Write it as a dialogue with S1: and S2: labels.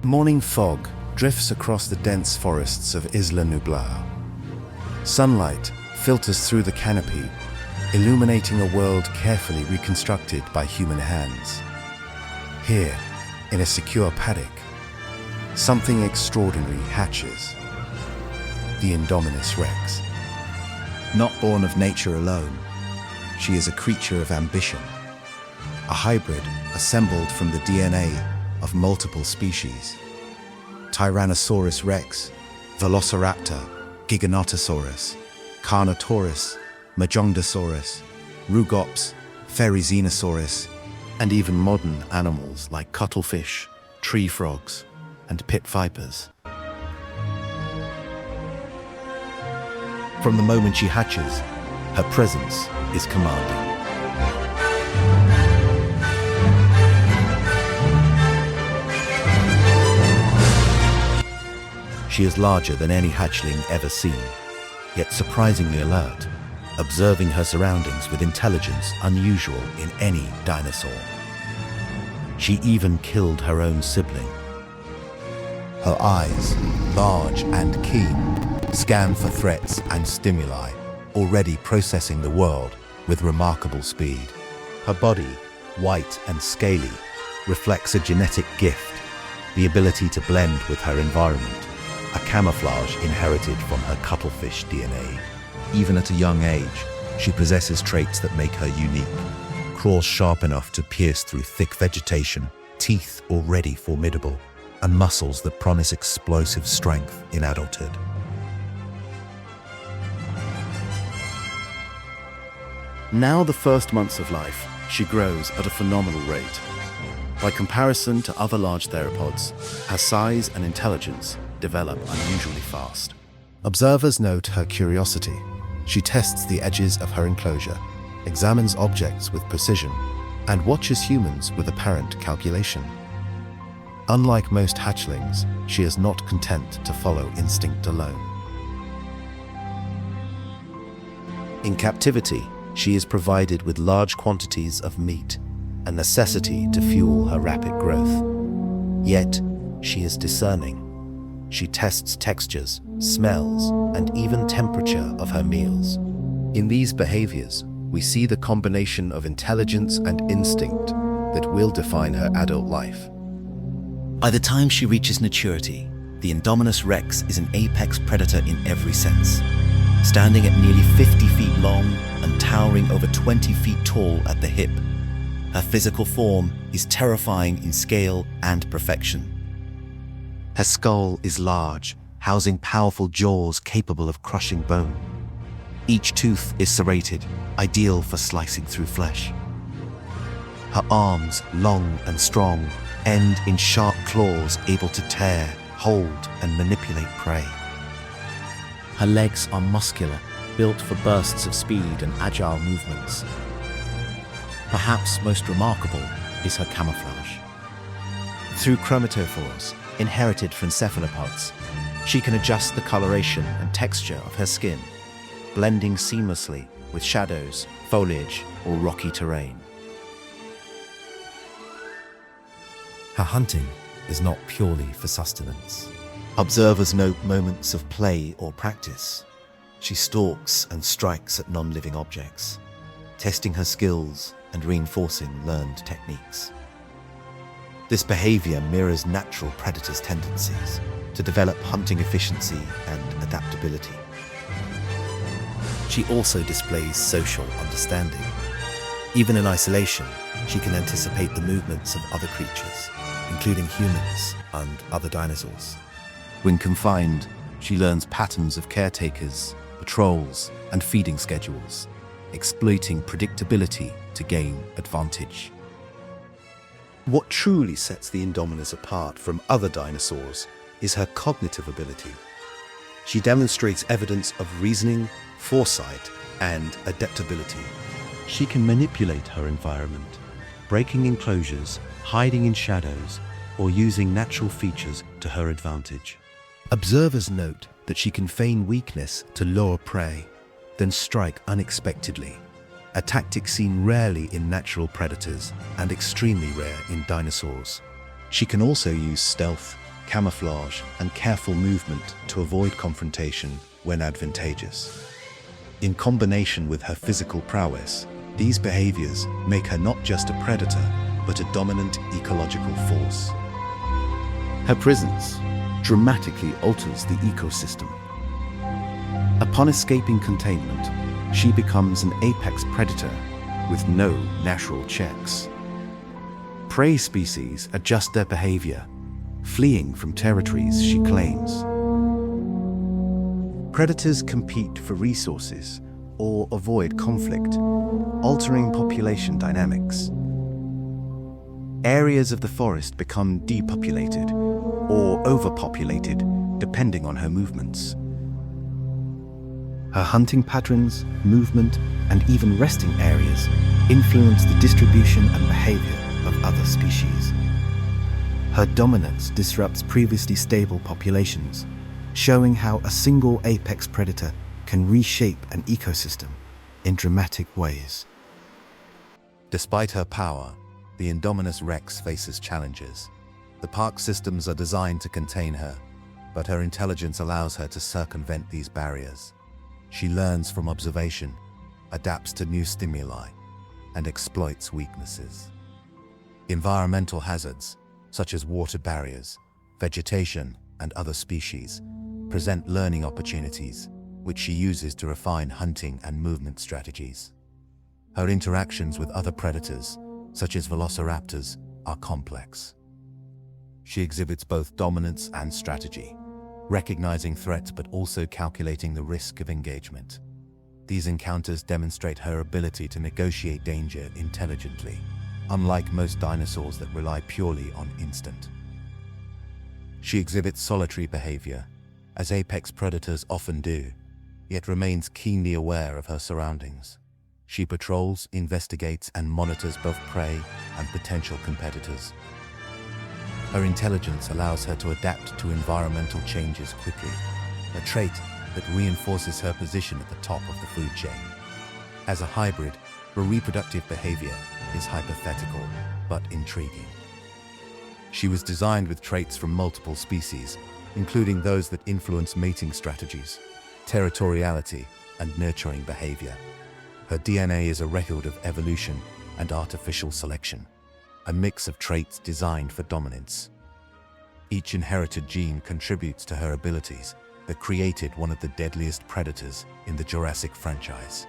S1: Morning fog drifts across the dense forests of Isla Nublar. Sunlight filters through the canopy, illuminating a world carefully reconstructed by human hands. Here, in a secure paddock, something extraordinary hatches. The Indominus Rex.
S2: Not born of nature alone, she is a creature of ambition, a hybrid assembled from the DNA of multiple species. Tyrannosaurus rex, Velociraptor, Giganotosaurus, Carnotaurus, Majongdosaurus, Rugops, Therizinosaurus,
S1: And even modern animals like cuttlefish, tree frogs, and pit vipers.
S2: From the moment she hatches, her presence is commanding. She is larger than any hatchling ever seen, yet surprisingly alert, observing her surroundings with intelligence unusual in any dinosaur. She even killed her own sibling. Her eyes, large and keen, scan for threats and stimuli, already processing the world with remarkable speed. Her body, white and scaly, reflects a genetic gift, the ability to blend with her environment, a camouflage inherited from her cuttlefish DNA. Even at a young age, she possesses traits that make her unique. Claws sharp enough to pierce through thick vegetation, teeth already formidable, and muscles that promise explosive strength in adulthood.
S1: Now the first months of life, she grows at a phenomenal rate. By comparison to other large theropods, her size and intelligence develop unusually fast. Observers note her curiosity. She tests the edges of her enclosure, examines objects with precision, and watches humans with apparent calculation. Unlike most hatchlings, she is not content to follow instinct alone. In captivity, she is provided with large quantities of meat, a necessity to fuel her rapid growth. Yet, she is discerning. She tests textures, smells, and even temperature of her meals. In these behaviors, we see the combination of intelligence and instinct that will define her adult life.
S3: By the time she reaches maturity, the Indominus Rex is an apex predator in every sense, standing at nearly 50 feet long and towering over 20 feet tall at the hip. Her physical form is terrifying in scale and perfection.
S2: Her skull is large, housing powerful jaws capable of crushing bone. Each tooth is serrated, ideal for slicing through flesh. Her arms, long and strong, end in sharp claws able to tear, hold, and manipulate prey.
S4: Her legs are muscular, built for bursts of speed and agile movements. Perhaps most remarkable is her camouflage. Through chromatophores, inherited from cephalopods, she can adjust the coloration and texture of her skin, blending seamlessly with shadows, foliage, or rocky terrain.
S2: Her hunting is not purely for sustenance. Observers note moments of play or practice. She stalks and strikes at non-living objects, testing her skills and reinforcing learned techniques. This behavior mirrors natural predators' tendencies to develop hunting efficiency and adaptability.
S1: She also displays social understanding. Even in isolation, she can anticipate the movements of other creatures, including humans and other dinosaurs. When confined, she learns patterns of caretakers, patrols, and feeding schedules, exploiting predictability to gain advantage.
S2: What truly sets the Indominus apart from other dinosaurs is her cognitive ability. She demonstrates evidence of reasoning, foresight, and adaptability. She can manipulate her environment, breaking enclosures, hiding in shadows, or using natural features to her advantage.
S1: Observers note that she can feign weakness to lure prey, then strike unexpectedly, a tactic seen rarely in natural predators and extremely rare in dinosaurs.
S2: She can also use stealth, camouflage, and careful movement to avoid confrontation when advantageous. In combination with her physical prowess, these behaviors make her not just a predator, but a dominant ecological force.
S1: Her presence dramatically alters the ecosystem. Upon escaping containment, she becomes an apex predator with no natural checks. Prey species adjust their behavior, fleeing from territories she claims. Predators compete for resources or avoid conflict, altering population dynamics. Areas of the forest become depopulated or overpopulated, depending on her movements. Her hunting patterns, movement, and even resting areas influence the distribution and behavior of other species. Her dominance disrupts previously stable populations, showing how a single apex predator can reshape an ecosystem in dramatic ways.
S2: Despite her power, the Indominus Rex faces challenges. The park systems are designed to contain her, but her intelligence allows her to circumvent these barriers. She learns from observation, adapts to new stimuli, and exploits weaknesses. Environmental hazards, such as water barriers, vegetation, and other species, present learning opportunities, which she uses to refine hunting and movement strategies. Her interactions with other predators, such as velociraptors, are complex. She exhibits both dominance and strategy, recognizing threats but also calculating the risk of engagement. These encounters demonstrate her ability to negotiate danger intelligently, unlike most dinosaurs that rely purely on instinct. She exhibits solitary behavior, as apex predators often do, yet remains keenly aware of her surroundings. She patrols, investigates, and monitors both prey and potential competitors. Her intelligence allows her to adapt to environmental changes quickly, a trait that reinforces her position at the top of the food chain. As a hybrid, her reproductive behavior is hypothetical but intriguing. She was designed with traits from multiple species, including those that influence mating strategies, territoriality, and nurturing behavior. Her DNA is a record of evolution and artificial selection, a mix of traits designed for dominance. Each inherited gene contributes to her abilities that created one of the deadliest predators in the Jurassic franchise.